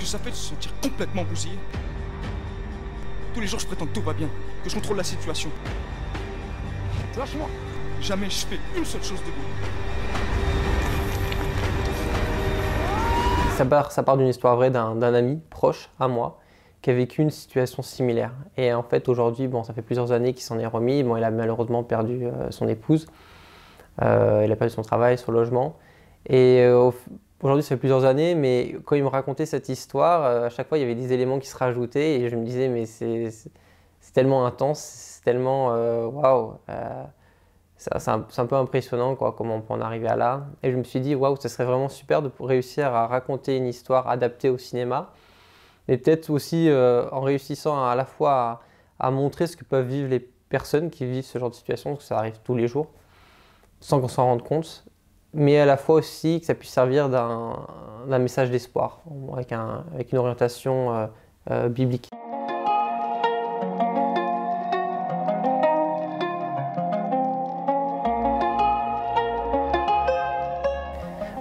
que ça fait de se sentir complètement bousillé. Tous les jours, je prétends que tout va bien, que je contrôle la situation. Lâche-moi. Jamais je fais une seule chose de bon. Ça part d'une histoire vraie d'un ami proche à moi qui a vécu une situation similaire. Et en fait, aujourd'hui, bon, ça fait plusieurs années qu'il s'en est remis. Bon, il a malheureusement perdu son épouse. Il a perdu son travail, son logement. Et aujourd'hui, ça fait plusieurs années, mais quand il me racontait cette histoire, à chaque fois, il y avait des éléments qui se rajoutaient. Et je me disais, mais c'est tellement intense, c'est tellement waouh. C'est un peu impressionnant, quoi, comment on peut en arriver à là. Et je me suis dit, waouh, ça serait vraiment super de réussir à raconter une histoire adaptée au cinéma, mais peut-être aussi en réussissant à la fois à montrer ce que peuvent vivre les personnes qui vivent ce genre de situation, parce que ça arrive tous les jours, sans qu'on s'en rende compte, mais à la fois aussi que ça puisse servir d'un message d'espoir, avec une orientation biblique.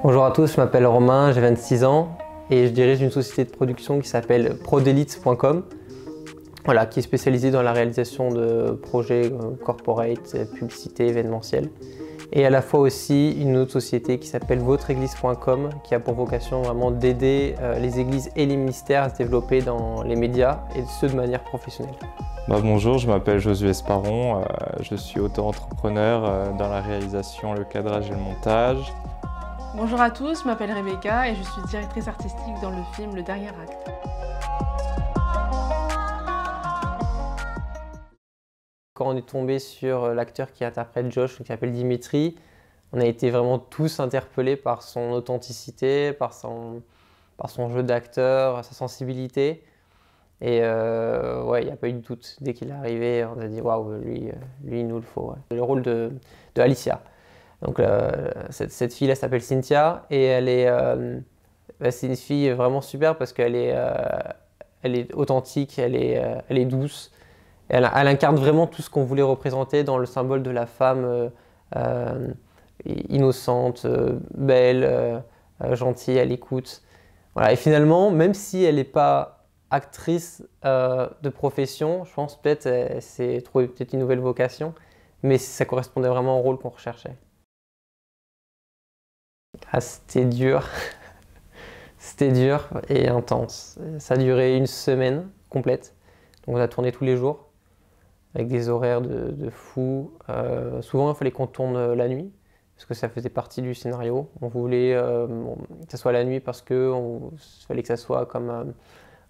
Bonjour à tous, je m'appelle Romain, j'ai 26 ans et je dirige une société de production qui s'appelle prodelite.com, voilà, qui est spécialisée dans la réalisation de projets corporate, publicité, événementielle. Et à la fois aussi une autre société qui s'appelle votreéglise.com, qui a pour vocation vraiment d'aider les églises et les ministères à se développer dans les médias et ce de manière professionnelle. Bonjour, je m'appelle Josué Sparon, je suis auto-entrepreneur dans la réalisation, le cadrage et le montage. Bonjour à tous, je m'appelle Rebecca et je suis directrice artistique dans le film Le Dernier Acte. Quand on est tombé sur l'acteur qui interprète Josh, qui s'appelle Dimitri, on a été vraiment tous interpellés par son authenticité, par son jeu d'acteur, sa sensibilité. Et ouais, il n'y a pas eu de doute. Dès qu'il est arrivé, on a dit waouh, lui, il nous le faut. Ouais. Le rôle de Alicia. Donc cette fille-là s'appelle Cynthia et c'est une fille vraiment super parce qu'elle est authentique, elle est douce. Elle incarne vraiment tout ce qu'on voulait représenter dans le symbole de la femme innocente, belle, gentille, à l'écoute. Voilà. Et finalement, même si elle n'est pas actrice de profession, je pense peut-être qu'elle s'est trouvé peut-être une nouvelle vocation, mais ça correspondait vraiment au rôle qu'on recherchait. Ah, c'était dur. C'était dur et intense. Ça a duré une semaine complète. Donc on a tourné tous les jours avec des horaires de fou. Souvent, il fallait qu'on tourne la nuit parce que ça faisait partie du scénario. On voulait que ça soit la nuit parce qu'il fallait que ça soit comme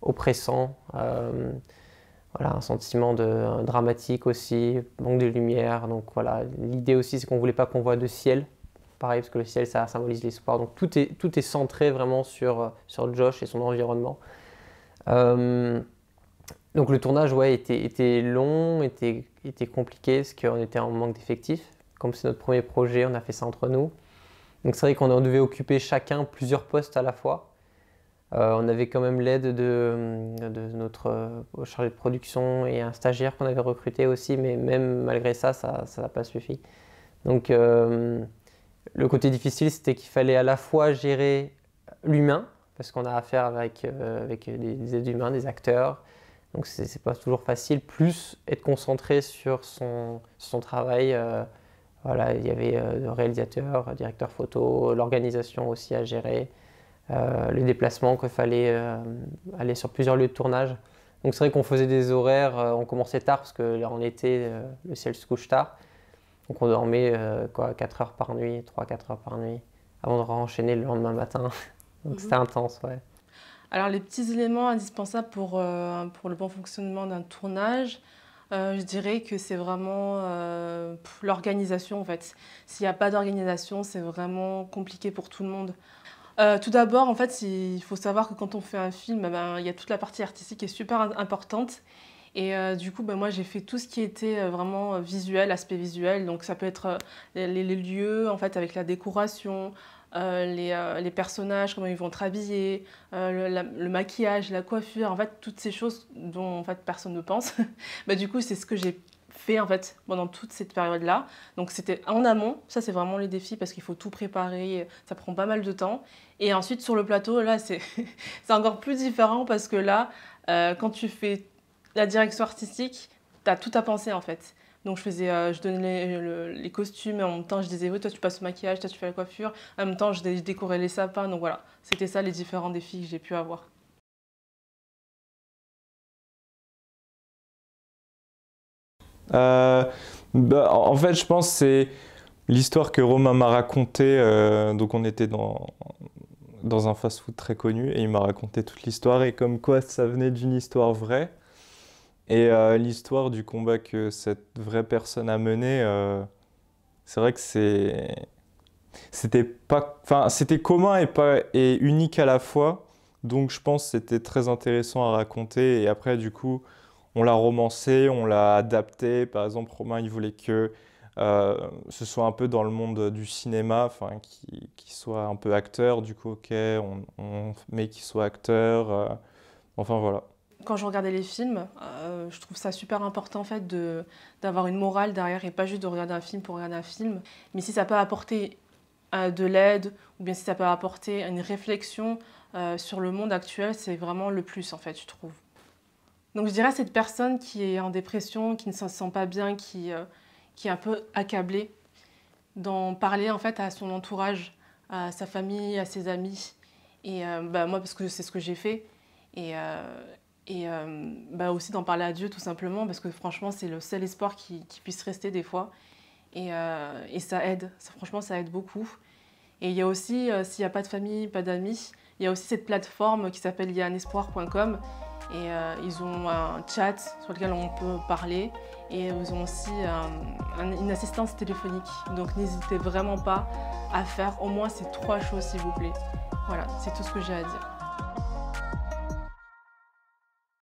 oppressant. Voilà, un sentiment dramatique aussi, manque de lumière. Donc voilà, l'idée aussi, c'est qu'on ne voulait pas qu'on voit de ciel. Pareil, parce que le ciel, ça symbolise l'espoir. Donc tout est centré vraiment sur Josh et son environnement. Donc le tournage, ouais, était long, était compliqué, parce qu'on était en manque d'effectifs. Comme c'est notre premier projet, on a fait ça entre nous. Donc c'est vrai qu'on devait occuper chacun plusieurs postes à la fois. On avait quand même l'aide de notre chargé de production et un stagiaire qu'on avait recruté aussi, mais même malgré ça, ça n'a pas suffi. Donc le côté difficile, c'était qu'il fallait à la fois gérer l'humain, parce qu'on a affaire avec des êtres humains, des acteurs, donc c'est pas toujours facile, plus être concentré sur son travail. Voilà, il y avait le réalisateur, directeur photo, l'organisation aussi à gérer, les déplacements qu'il fallait aller sur plusieurs lieux de tournage. Donc c'est vrai qu'on faisait des horaires, on commençait tard parce que en été, le ciel se couche tard. Donc on dormait 4 heures par nuit, 3-4 heures par nuit, avant de renchaîner le lendemain matin. Donc c'était intense, ouais. Alors les petits éléments indispensables pour le bon fonctionnement d'un tournage, je dirais que c'est vraiment l'organisation en fait. S'il n'y a pas d'organisation, c'est vraiment compliqué pour tout le monde. Tout d'abord, en fait, il faut savoir que quand on fait un film, il y a toute la partie artistique qui est super importante. Et du coup, moi, j'ai fait tout ce qui était vraiment visuel, aspect visuel. Donc, ça peut être les lieux, en fait, avec la décoration, les personnages, comment ils vont être habillés, le maquillage, la coiffure, en fait, toutes ces choses dont en fait, personne ne pense. Du coup, c'est ce que j'ai fait en fait pendant toute cette période-là. Donc c'était en amont, ça c'est vraiment les défis parce qu'il faut tout préparer, ça prend pas mal de temps. Et ensuite sur le plateau, là c'est encore plus différent parce que là, quand tu fais la direction artistique, tu as tout à penser en fait. Donc je donnais les costumes et en même temps je disais oui, toi tu passes au maquillage, toi tu fais la coiffure, en même temps je décorais les sapins. Donc voilà, c'était ça les différents défis que j'ai pu avoir. En fait, je pense que c'est l'histoire que Romain m'a racontée. Donc, on était dans un fast-food très connu et il m'a raconté toute l'histoire et comme quoi ça venait d'une histoire vraie. Et l'histoire du combat que cette vraie personne a mené, c'est vrai que c'était commun et unique à la fois. Donc, je pense que c'était très intéressant à raconter. Et après, du coup, on l'a romancé, on l'a adapté. Par exemple, Romain, il voulait que ce soit un peu dans le monde du cinéma, qu'il soit un peu acteur. Du coup, ok, on met qu'il soit acteur. Enfin, voilà. Quand je regardais les films, je trouve ça super important en fait, d'avoir une morale derrière et pas juste de regarder un film pour regarder un film. Mais si ça peut apporter de l'aide ou bien si ça peut apporter une réflexion sur le monde actuel, c'est vraiment le plus en fait, je trouve. Donc je dirais à cette personne qui est en dépression, qui ne se sent pas bien, qui est un peu accablée, d'en parler en fait à son entourage, à sa famille, à ses amis. Et moi, parce que c'est ce que j'ai fait. Et aussi d'en parler à Dieu tout simplement, parce que franchement, c'est le seul espoir qui puisse rester des fois. Et ça aide, franchement, ça aide beaucoup. Et il y a aussi, s'il n'y a pas de famille, pas d'amis, il y a aussi cette plateforme qui s'appelle yanespoir.com. Et ils ont un chat sur lequel on peut parler et ils ont aussi une assistance téléphonique. Donc n'hésitez vraiment pas à faire au moins ces 3 choses s'il vous plaît. Voilà, c'est tout ce que j'ai à dire.